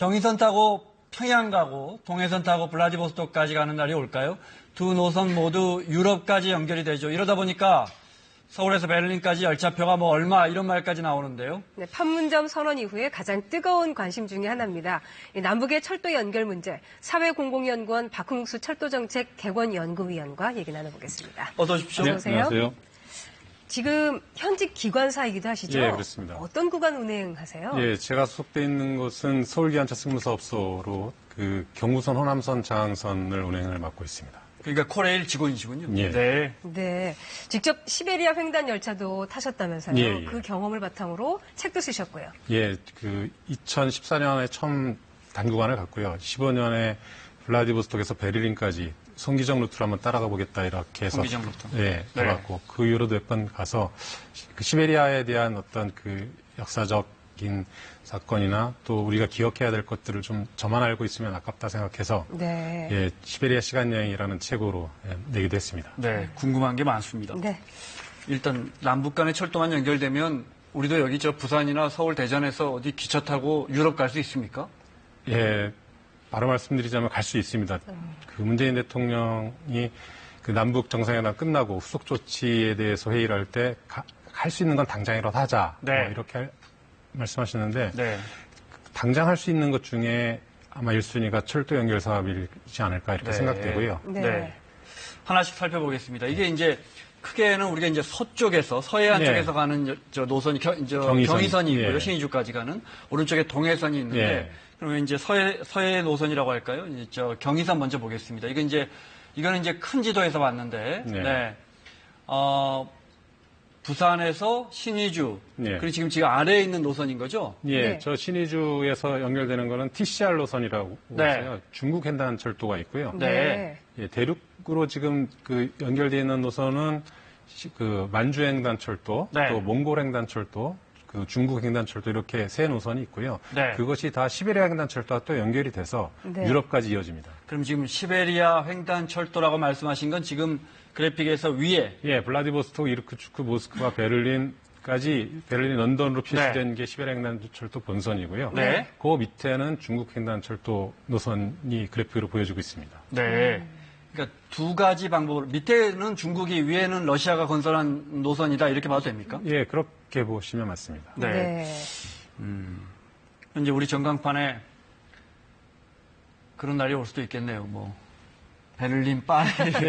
경의선 타고 평양 가고 동해선 타고 블라디보스토크까지 가는 날이 올까요? 두 노선 모두 유럽까지 연결이 되죠. 이러다 보니까 서울에서 베를린까지 열차표가 뭐 얼마 이런 말까지 나오는데요. 네, 판문점 선언 이후에 가장 뜨거운 관심 중에 하나입니다. 남북의 철도 연결 문제, 사회공공연구원 박흥수 철도정책 객원연구위원과 얘기 나눠보겠습니다. 어서 오십시오. 어서 오세요. 네, 안녕하세요. 지금 현직 기관사이기도 하시죠? 예, 그렇습니다. 어떤 구간 운행하세요? 예, 제가 소속돼 있는 곳은 서울기관차 승무사업소로 그 경부선, 호남선, 장항선을 운행을 맡고 있습니다. 그러니까 코레일 직원이시군요. 예. 네. 네, 직접 시베리아 횡단 열차도 타셨다면서요? 예, 예. 그 경험을 바탕으로 책도 쓰셨고요. 예, 그 2014년에 처음 단구간을 갔고요. 15년에 블라디보스톡에서 베를린까지 송기정 루트로 한번 따라가 보겠다 이렇게 해서 송기정 루트. 예, 가봤고 그 이후로도 몇 번 가서 그 시베리아에 대한 어떤 그 역사적인 사건이나 또 우리가 기억해야 될 것들을 좀 저만 알고 있으면 아깝다 생각해서 네. 예, 시베리아 시간 여행이라는 책으로 내기도 했습니다. 네, 궁금한 게 많습니다. 네. 일단 남북 간의 철도만 연결되면 우리도 여기 저 부산이나 서울 대전에서 어디 기차 타고 유럽 갈 수 있습니까? 예, 바로 말씀드리자면 갈 수 있습니다. 그 문재인 대통령이 그 남북 정상회담 끝나고 후속 조치에 대해서 회의를 할 때 할 수 있는 건 당장이라도 하자. 네. 뭐 이렇게 말씀하셨는데 네. 당장 할 수 있는 것 중에 아마 1순위가 철도 연결 사업이지 않을까 이렇게 네. 생각되고요. 네. 네. 하나씩 살펴보겠습니다. 이게 이제 크게는 우리가 이제 서쪽에서 서해안 네. 쪽에서 가는 저 노선이 경의선이 있고요. 예. 신의주까지 가는 오른쪽에 동해선이 있는데 예. 그러면 이제 서해 노선이라고 할까요? 이제 저 경의선 먼저 보겠습니다. 이거는 이제 큰 지도에서 봤는데 네. 네. 부산에서 신의주 네. 그리고 지금 아래에 있는 노선인 거죠? 예, 네. 저 신의주에서 연결되는 거는 TCR 노선이라고 네. 해서요. 중국 횡단 철도가 있고요. 네. 예, 대륙으로 지금 그 연결되어 있는 노선은 그 만주 횡단 철도, 네. 또 몽골 횡단 철도, 그 중국 횡단 철도 이렇게 세 노선이 있고요. 네. 그것이 다 시베리아 횡단 철도와 또 연결이 돼서 네. 유럽까지 이어집니다. 그럼 지금 시베리아 횡단 철도라고 말씀하신 건 지금 그래픽에서 위에 예, 블라디보스토크, 이르크츠크, 모스크바, 베를린, 런던으로 표시된 게 시베리아 횡단 철도 본선이고요. 네. 그 밑에는 중국 횡단 철도 노선이 그래픽으로 보여주고 있습니다. 네. 그러니까 두 가지 방법으로 밑에는 중국이 위에는 러시아가 건설한 노선이다 이렇게 봐도 됩니까? 예, 그렇게 보시면 맞습니다. 네. 현재 우리 전광판에 그런 날이 올 수도 있겠네요. 뭐 베를린, 파리,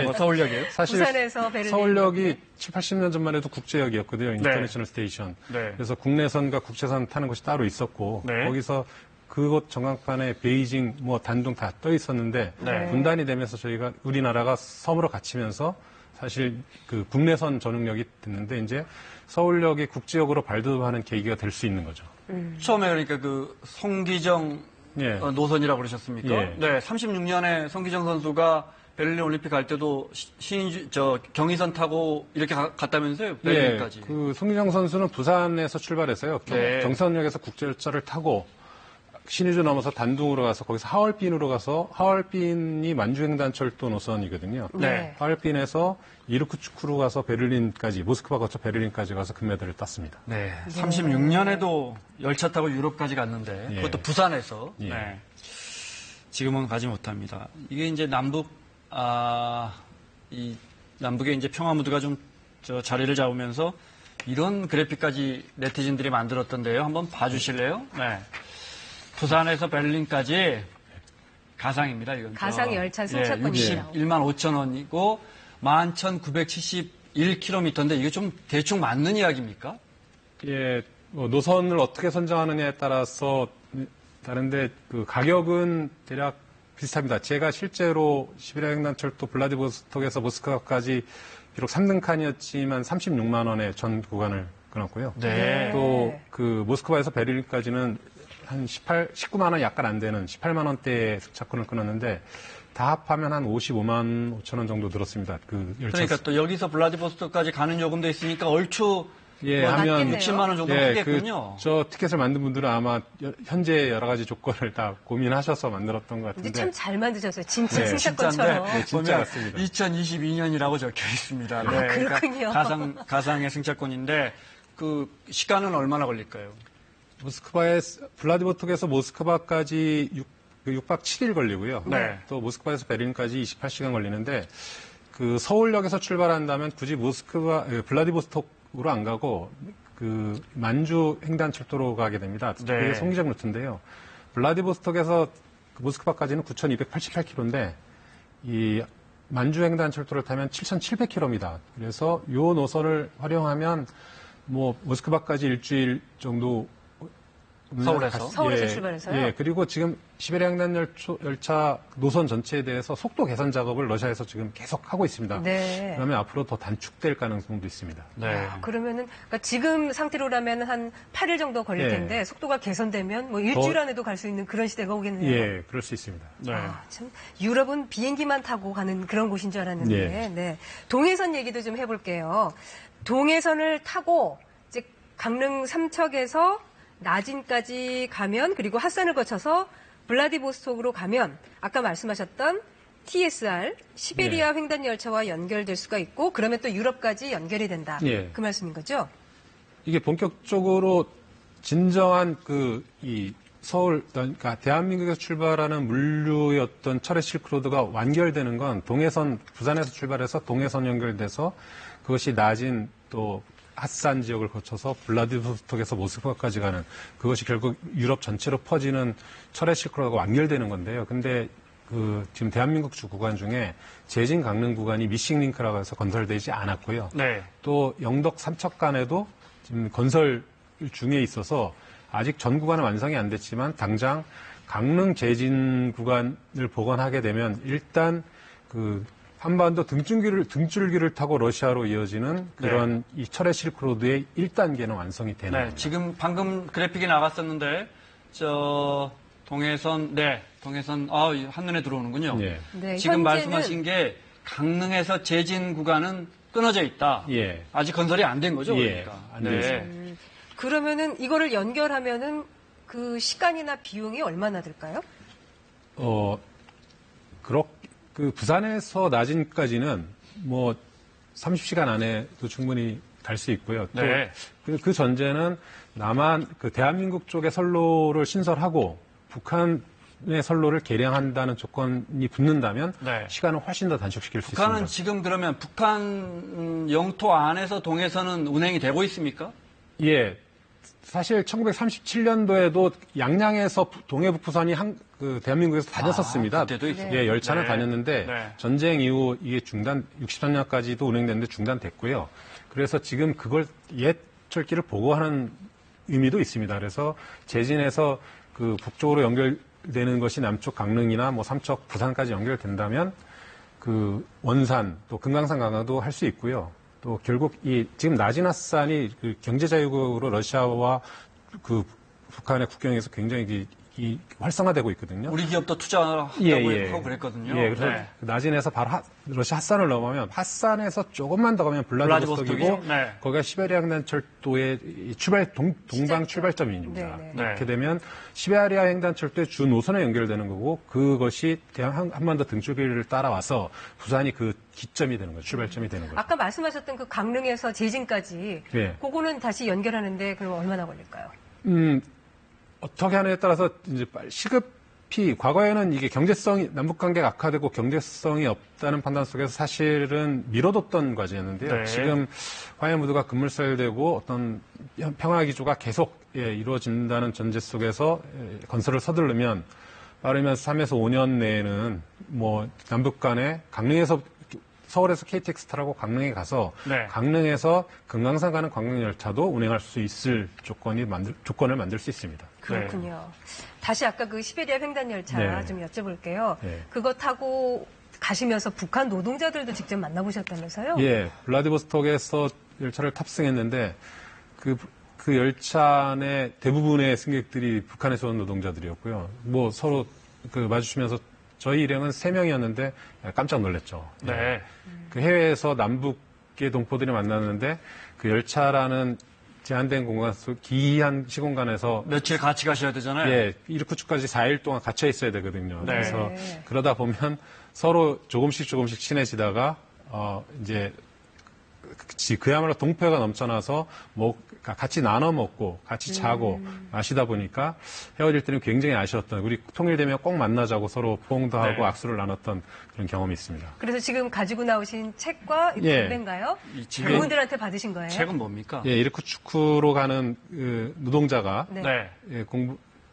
뭐 서울역이에요. 사실 부산에서 베를린. 서울역이 7, 80년 전만 해도 국제역이었거든요. 인터내셔널 스테이션. 네. 그래서 국내선과 국제선 타는 곳이 따로 있었고 네. 거기서 그곳 전광판에 베이징, 뭐 단둥 다 떠 있었는데 네. 분단이 되면서 저희가 우리나라가 섬으로 갇히면서 사실 그 국내선 전용역이 됐는데 이제 서울역이 국제역으로 발돋움하는 계기가 될 수 있는 거죠. 처음에 그러니까 그 송기정 예. 노선이라고 그러셨습니까? 예. 네. 36년에 송기정 선수가 베를린 올림픽 갈 때도 경의선 타고 이렇게 갔다면서요? 베를린까지. 예, 그 송기정 선수는 부산에서 출발해서요. 네. 경선역에서 국제열차를 타고 신의주 넘어서 단둥으로 가서 거기서 하얼빈으로 가서 하얼빈이 만주횡단철도 노선이거든요. 네. 하얼빈에서 이르크츠크로 가서 베를린까지 모스크바 거쳐 베를린까지 가서 금메달을 땄습니다. 네. 36년에도 열차 타고 유럽까지 갔는데 예. 그것도 부산에서. 예. 네. 지금은 가지 못합니다. 이게 이제 이 남북의 이제 평화무드가 좀 자리를 잡으면서 이런 그래픽까지 네티즌들이 만들었던데요. 한번 봐주실래요? 네. 부산에서 베를린까지 가상입니다. 이건 가상 열차 승차권이에요. 61만 5천 원이고 11,971km인데 이게 좀 대충 맞는 이야기입니까? 예, 뭐 노선을 어떻게 선정하느냐에 따라서 다른데 그 가격은 대략 비슷합니다. 제가 실제로 시베리아 횡단철도 블라디보스톡에서 모스크바까지 비록 3등 칸이었지만 36만 원의 전 구간을 끊었고요. 네. 또 그 모스크바에서 베를린까지는 한 19만 원 약간 안 되는 18만 원대의 승차권을 끊었는데 다 합하면 한 55만 5천 원 정도 들었습니다. 그 열차. 그러니까 또 여기서 블라디보스토크까지 가는 요금도 있으니까 얼추 예, 뭐 하면 맞겠네요. 60만 원 정도 하겠군요. 저 티켓을 만든 분들은 아마 현재 여러 가지 조건을 다 고민하셔서 만들었던 것 근데 같은데. 참 잘 만드셨어요. 진짜 네, 승차권처럼. 네, 진짜 맞습니다. 2022년이라고 적혀 있습니다. 네, 그렇군요. 그러니까 가상의 승차권인데 그 시간은 얼마나 걸릴까요? 블라디보스톡에서 모스크바까지 6박 7일 걸리고요. 네. 또 모스크바에서 베를린까지 28시간 걸리는데 그 서울역에서 출발한다면 굳이 블라디보스톡으로 안 가고 그 만주 횡단철도로 가게 됩니다. 네. 그게 성기적 루트인데요. 블라디보스톡에서 모스크바까지는 9,288km인데 이 만주 횡단철도를 타면 7,700km입니다. 그래서 이 노선을 활용하면 뭐 모스크바까지 일주일 정도 서울에서? 서울에서 출발해서요? 예, 그리고 지금 시베리아 횡단 열차 노선 전체에 대해서 속도 개선 작업을 러시아에서 지금 계속 하고 있습니다. 네. 그러면 앞으로 더 단축될 가능성도 있습니다. 네. 그러면은 그러니까 지금 상태로라면 한 8일 정도 걸릴 예. 텐데 속도가 개선되면 뭐 일주일 안에도 갈 수 있는 그런 시대가 오겠네요. 예, 그럴 수 있습니다. 네. 참 유럽은 비행기만 타고 가는 그런 곳인 줄 알았는데, 예. 네. 동해선 얘기도 좀 해볼게요. 동해선을 타고 이제 강릉 삼척에서 나진까지 가면 그리고 핫산을 거쳐서 블라디보스톡으로 가면 아까 말씀하셨던 TSR 시베리아 횡단 열차와 연결될 수가 있고 그러면 또 유럽까지 연결이 된다. 예. 그 말씀인 거죠? 이게 본격적으로 진정한 이 서울, 그러니까 대한민국에서 출발하는 물류의 어떤 철의 실크로드가 완결되는 건 동해선, 부산에서 출발해서 동해선 연결돼서 그것이 나진 또 핫산 지역을 거쳐서 블라디보스톡에서 모스크바까지 가는 그것이 결국 유럽 전체로 퍼지는 철의 실크로드가 완결되는 건데요. 근데 지금 대한민국 주 구간 중에 제진 강릉 구간이 미싱 링크라고 해서 건설되지 않았고요. 네. 또 영덕 삼척 간에도 지금 건설 중에 있어서 아직 전 구간은 완성이 안 됐지만 당장 강릉 제진 구간을 복원하게 되면 일단 한반도 등줄기를 타고 러시아로 이어지는 그런 이 철의 실크로드의 1단계는 완성이 되는 네. 겁니다. 지금 방금 그래픽이 나갔었는데, 동해선, 한눈에 들어오는군요. 예. 네, 지금 현재는- 말씀하신 게 강릉에서 제진 구간은 끊어져 있다. 예. 아직 건설이 안 된 거죠, 예, 그러니까. 안 돼 있습니다. 그러면은 이거를 연결하면은 그 시간이나 비용이 얼마나 들까요? 부산에서 나진까지는 뭐 30시간 안에도 충분히 갈 수 있고요. 또 네. 그 전제는 대한민국 쪽의 선로를 신설하고 북한의 선로를 개량한다는 조건이 붙는다면 네. 시간을 훨씬 더 단축시킬 수 북한은 있습니다. 지금 그러면 북한 영토 안에서 동해선은 운행이 되고 있습니까? 예. 사실 1937년도에도 양양에서 동해북부선이 대한민국에서 다녔었습니다. 그때도 있어요. 예, 열차는 네. 다녔는데 네. 전쟁 이후 이게 63년까지도 운행됐는데 중단됐고요. 그래서 지금 그걸 옛 철길을 보고하는 의미도 있습니다. 그래서 제진에서 북쪽으로 연결되는 것이 남쪽 강릉이나 뭐 삼척, 부산까지 연결된다면 원산 또 금강산 강화도 할 수 있고요. 또 결국 지금 나진핫산이 경제자유국으로 러시아와 북한의 국경에서 굉장히 활성화되고 있거든요. 우리 기업도 투자하고 하고 그랬거든요. 예, 그래서 네. 나진에서 바로 러시아 핫산을 넘으면 핫산에서 조금만 더 가면 블라디보스톡이고 블라디보스톡이죠? 네. 거기가 시베리아 횡단철도의 동방 출발점입니다. 네, 네. 그렇게 되면 시베리아 횡단철도의 주 노선에 연결되는 거고 그것이 한반도 등줄기를 따라와서 부산이 그 기점이 되는 거죠. 출발점이 되는 거죠. 아까 말씀하셨던 그 강릉에서 제진까지 예. 그거는 다시 연결하는데 그럼 얼마나 걸릴까요? 어떻게 하느냐에 따라서 이제 시급히 과거에는 이게 남북 관계가 악화되고 경제성이 없다는 판단 속에서 사실은 미뤄뒀던 과제였는데요. 네. 지금 화해 무드가 급물살되고 어떤 평화 기조가 계속 이루어진다는 전제 속에서 건설을 서두르면 빠르면 3에서 5년 내에는 뭐 남북 간에 서울에서 KTX 타라고 강릉에 가서 네. 강릉에서 금강산 가는 관광열차도 운행할 수 있을 조건을 만들 수 있습니다. 그렇군요. 다시 아까 그 시베리아 횡단 열차 네. 좀 여쭤볼게요. 네. 그거 타고 가시면서 북한 노동자들도 직접 만나보셨다면서요? 예, 블라디보스톡에서 열차를 탑승했는데 그 열차 내 대부분의 승객들이 북한에서 온 노동자들이었고요. 뭐 서로 마주치면서 저희 일행은 3명이었는데 깜짝 놀랐죠. 네. 예. 그 해외에서 남북의 동포들이 만났는데 그 열차라는 제한된 공간 속 기이한 시공간에서 며칠 같이 가셔야 되잖아요. 예, 이르쿠츠까지 4일 동안 갇혀 있어야 되거든요. 네. 그래서 그러다 보면 서로 조금씩 친해지다가 이제 그야말로 동포가 넘쳐나서 같이 나눠 먹고 같이 자고 마시다 보니까 헤어질 때는 굉장히 아쉬웠던, 우리 통일되면 꼭 만나자고 서로 포옹도 하고 네. 악수를 나눴던 그런 경험이 있습니다. 그래서 지금 가지고 나오신 책과 이 예. 담배인가요? 지금 그분들한테 받으신 거예요? 책은 뭡니까? 예, 이르쿠츠크로 가는 그 노동자가 네. 네. 예,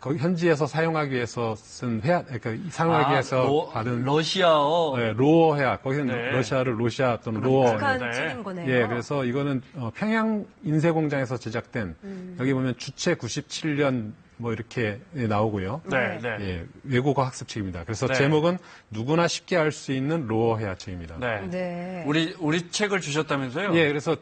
거기 현지에서 사용하기 위해서 쓴 회화, 그러니까 사용하기 위해서 받은 러시아어. 예, 로어 회화, 거기는 네. 러시아를 로시아 또는 로어. 북한 네. 책인 거네요. 예, 그래서 이거는 평양 인쇄공장에서 제작된, 여기 보면 주체 97년 뭐 이렇게 나오고요. 네, 네. 예, 외국어 학습책입니다. 그래서 네. 제목은 누구나 쉽게 알 수 있는 로어 회화책입니다. 네. 네. 우리 책을 주셨다면서요? 예, 그래서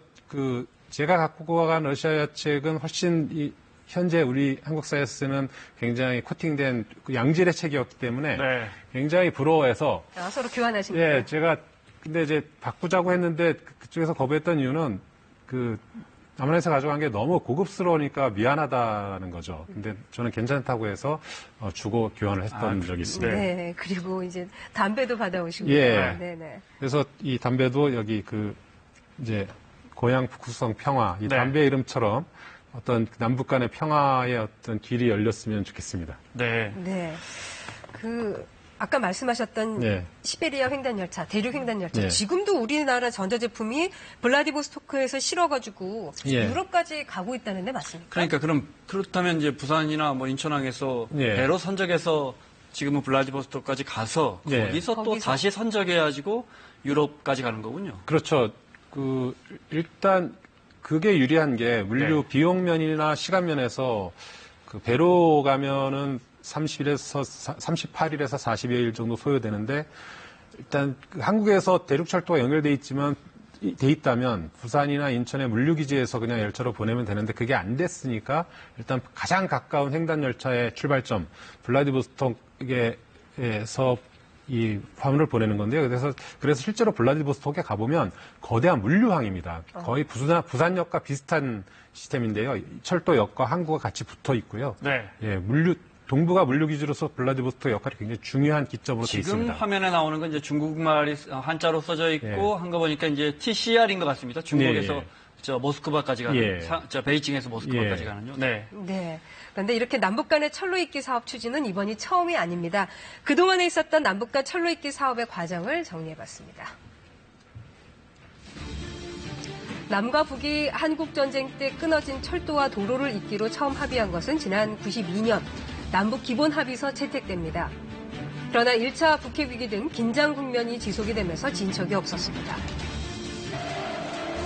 제가 갖고 간 러시아 회화책은 훨씬 현재 우리 한국 사회에 쓰는 굉장히 코팅된 양질의 책이었기 때문에 네. 굉장히 부러워해서 서로 교환하신 예, 거예요? 제가 근데 이제 바꾸자고 했는데 그쪽에서 거부했던 이유는 남한에서 가져간 게 너무 고급스러우니까 미안하다는 거죠. 근데 저는 괜찮다고 해서 주고 교환을 했던 적이 있습니다. 네. 그리고 이제 담배도 받아오시고. 예. 네네. 그래서 이 담배도 여기 이제 고향 북구성 평화, 이 네. 담배 이름처럼 어떤 남북 간의 평화의 어떤 길이 열렸으면 좋겠습니다. 네. 네. 아까 말씀하셨던 네. 시베리아 횡단열차, 대륙 횡단열차. 네. 지금도 우리나라 전자제품이 블라디보스토크에서 실어가지고 예. 유럽까지 가고 있다는데 맞습니까? 그러니까 그렇다면 이제 부산이나 뭐 인천항에서 예. 배로 선적해서 지금은 블라디보스토크까지 가서 예. 거기서 또 거기서. 다시 선적해가지고 유럽까지 가는 거군요. 그렇죠. 일단 그게 유리한 게 물류 네. 비용면이나 시간면에서 배로 가면은 38일에서 40여일 정도 소요되는데 일단 한국에서 대륙철도가 연결돼 있다면 부산이나 인천의 물류기지에서 그냥 열차로 보내면 되는데 그게 안 됐으니까 일단 가장 가까운 횡단열차의 출발점 블라디보스톡에서 이 화물을 보내는 건데요. 그래서 실제로 블라디보스톡에 가보면 거대한 물류항입니다. 거의 부산역과 비슷한 시스템인데요. 철도역과 항구가 같이 붙어 있고요. 네. 예, 동부가 물류기지로서 블라디보스톡 역할이 굉장히 중요한 기점으로 되어 지금 있습니다. 화면에 나오는 건 이제 중국말이 한자로 써져 있고 예. 한 거 보니까 이제 TCR인 것 같습니다. 중국에서 예, 예. 저 모스크바까지 가는, 예. 베이징에서 모스크바까지 예. 가는요. 네. 네. 그런데 이렇게 남북 간의 철로 잇기 사업 추진은 이번이 처음이 아닙니다. 그동안에 있었던 남북 간 철로 잇기 사업의 과정을 정리해봤습니다. 남과 북이 한국전쟁 때 끊어진 철도와 도로를 잇기로 처음 합의한 것은 지난 92년 남북 기본합의서 채택됩니다. 그러나 1차 북핵 위기 등 긴장 국면이 지속이 되면서 진척이 없었습니다.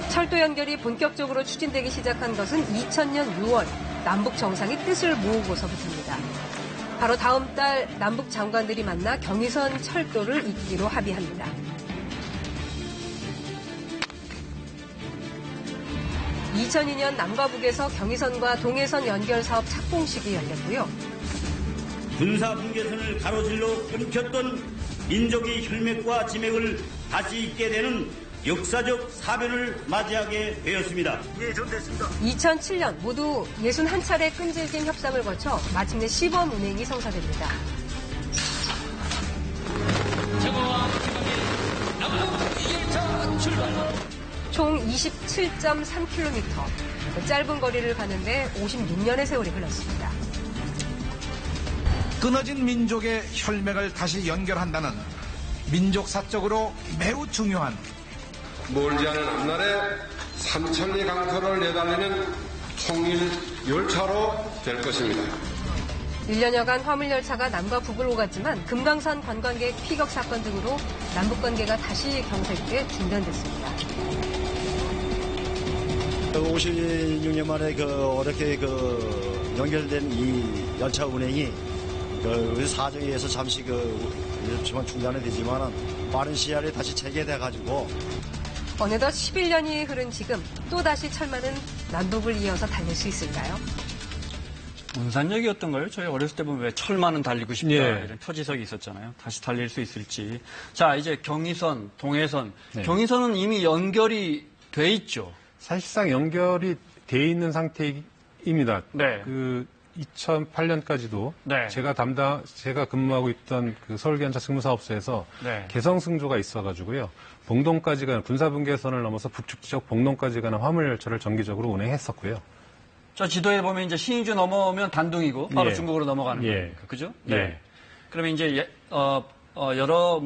철도 연결이 본격적으로 추진되기 시작한 것은 2000년 6월 남북 정상이 뜻을 모으고서부터입니다. 바로 다음 달 남북 장관들이 만나 경의선 철도를 잇기로 합의합니다. 2002년 남과 북에서 경의선과 동해선 연결 사업 착공식이 열렸고요. 군사 분계선을 가로질러 끊겼던 민족의 혈맥과 지맥을 다시 잇게 되는 역사적 사변을 맞이하게 되었습니다. 2007년 모두 61차례 끈질긴 협상을 거쳐 마침내 시범 운행이 성사됩니다. 총 27.3km, 짧은 거리를 가는데 56년의 세월이 흘렀습니다. 끊어진 민족의 혈맥을 다시 연결한다는 민족사적으로 매우 중요한 멀지 않은 앞날에 삼천리 강서를 내달리는 통일 열차로 될 것입니다. 1년여간 화물열차가 남과 북을 오갔지만 금강산 관광객 피격 사건 등으로 남북관계가 다시 경색돼 중단됐습니다. 56년 만에 어렵게 연결된 이 열차 운행이 사정에 의해서 잠시 중단이 되지만 빠른 시일에 다시 재개돼 가지고 어느덧 11년이 흐른 지금 또다시 철마는 남북을 이어서 달릴 수 있을까요? 문산역이었던가요? 저희 어렸을 때 보면 왜 철만은 달리고 싶다 예. 이런 표지석이 있었잖아요. 다시 달릴 수 있을지. 자, 이제 경의선, 동해선. 네. 경의선은 이미 연결이 돼 있죠. 사실상 연결이 돼 있는 상태입니다. 네. 2008년까지도 네. 제가 근무하고 있던 그 서울기관차 승무사업소에서 네. 개성 승조가 있어가지고요. 봉동까지 가는 군사분계선을 넘어서 북측 지역 봉동까지 가는 화물 열차를 정기적으로 운행했었고요. 저 지도에 보면 이제 신의주 넘어오면 단둥이고 바로 예. 중국으로 넘어가는 예. 거니까. 그죠? 예. 그러면 이제 여러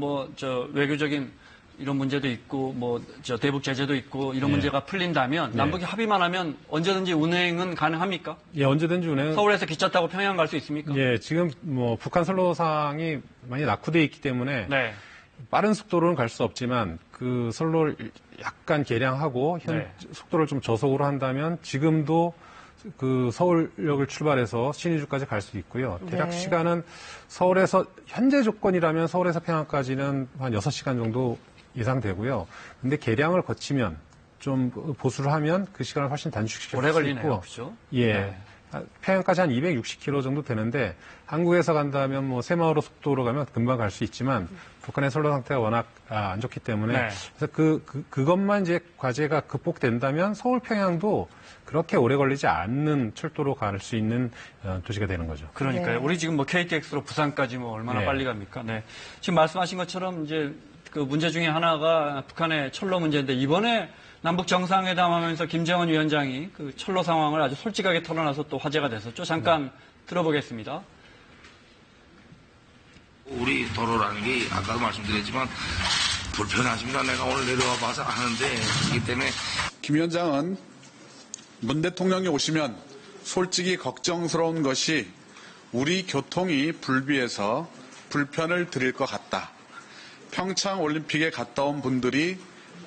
외교적인 이런 문제도 있고 대북 제재도 있고 이런 예. 문제가 풀린다면 네. 남북이 합의만 하면 언제든지 운행은 가능합니까? 예, 언제든지 운행. 서울에서 기차 타고 평양 갈 수 있습니까? 예, 지금 북한 선로상이 많이 낙후되어 있기 때문에 네. 빠른 속도로는 갈 수 없지만 그 선로를 약간 개량하고 네. 속도를 좀 저속으로 한다면 지금도 그 서울역을 출발해서 신의주까지 갈 수 있고요. 대략 네. 시간은 서울에서 현재 조건이라면 서울에서 평양까지는 한 6시간 정도 예상되고요. 근데 개량을 거치면 좀 보수를 하면 그 시간을 훨씬 단축시킬 오래 수 걸리네요. 있고 그죠? 예. 네. 평양까지 한 260km 정도 되는데 한국에서 간다면 새마을호 속도로 가면 금방 갈 수 있지만 북한의 선로 상태가 워낙 안 좋기 때문에 네. 그래서 그것만 이제 과제가 극복된다면 서울 평양도 그렇게 오래 걸리지 않는 철도로 갈 수 있는 도시가 되는 거죠. 그러니까요. 네. 우리 지금 KTX로 부산까지 얼마나 네. 빨리 갑니까? 네. 지금 말씀하신 것처럼 이제 그 문제 중에 하나가 북한의 철로 문제인데 이번에 남북 정상회담 하면서 김정은 위원장이 그 철로 상황을 아주 솔직하게 털어놔서 또 화제가 됐었죠. 잠깐 들어보겠습니다. 우리 도로라는 게 아까도 말씀드렸지만 불편하십니다. 내가 오늘 내려와 봐서 아는데 그렇기 때문에 김 위원장은 문 대통령이 오시면 솔직히 걱정스러운 것이 우리 교통이 불비해서 불편을 드릴 것 같다. 평창 올림픽에 갔다 온 분들이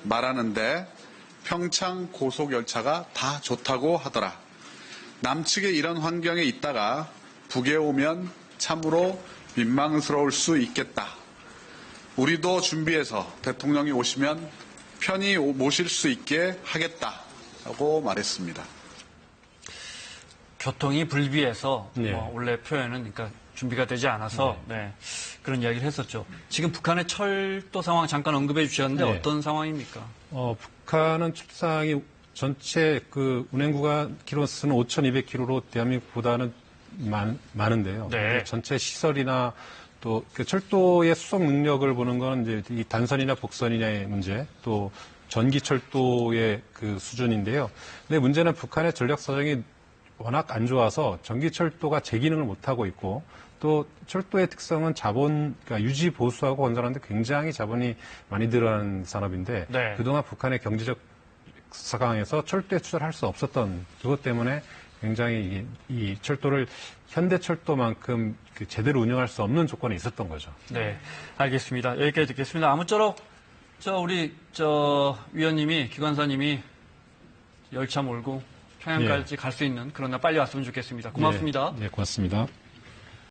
말하는데 평창 고속열차가 다 좋다고 하더라. 남측의 이런 환경에 있다가 북에 오면 참으로 민망스러울 수 있겠다. 우리도 준비해서 대통령이 오시면 편히 모실 수 있게 하겠다라고 말했습니다. 교통이 불비해서 네. 원래 표현은 그러니까 준비가 되지 않아서 네. 그런 이야기를 했었죠. 지금 북한의 철도 상황 잠깐 언급해 주셨는데 네. 어떤 상황입니까? 북한은 철도상이 전체 그 운행 구간 키로수는 5,200km로 대한민국보다는 많은데요. 네. 전체 시설이나 또 그 철도의 수송 능력을 보는 건 이제 이 단선이나 복선이냐의 문제, 또 전기 철도의 그 수준인데요. 근데 문제는 북한의 전력 사정이 워낙 안 좋아서 전기 철도가 제 기능을 못 하고 있고 또 철도의 특성은 자본, 그러니까 유지 보수하고 건설하는데 굉장히 자본이 많이 들어가는 산업인데 네. 그동안 북한의 경제적 상황에서 철도에 투자를 할 수 없었던 그것 때문에 굉장히 이 철도를 현대철도만큼 제대로 운영할 수 없는 조건에 있었던 거죠. 네, 알겠습니다. 여기까지 듣겠습니다. 아무쪼록 우리 위원님이 기관사님이 열차 몰고 평양까지 갈 수 있는 그런 날 빨리 왔으면 좋겠습니다. 고맙습니다. 네, 고맙습니다.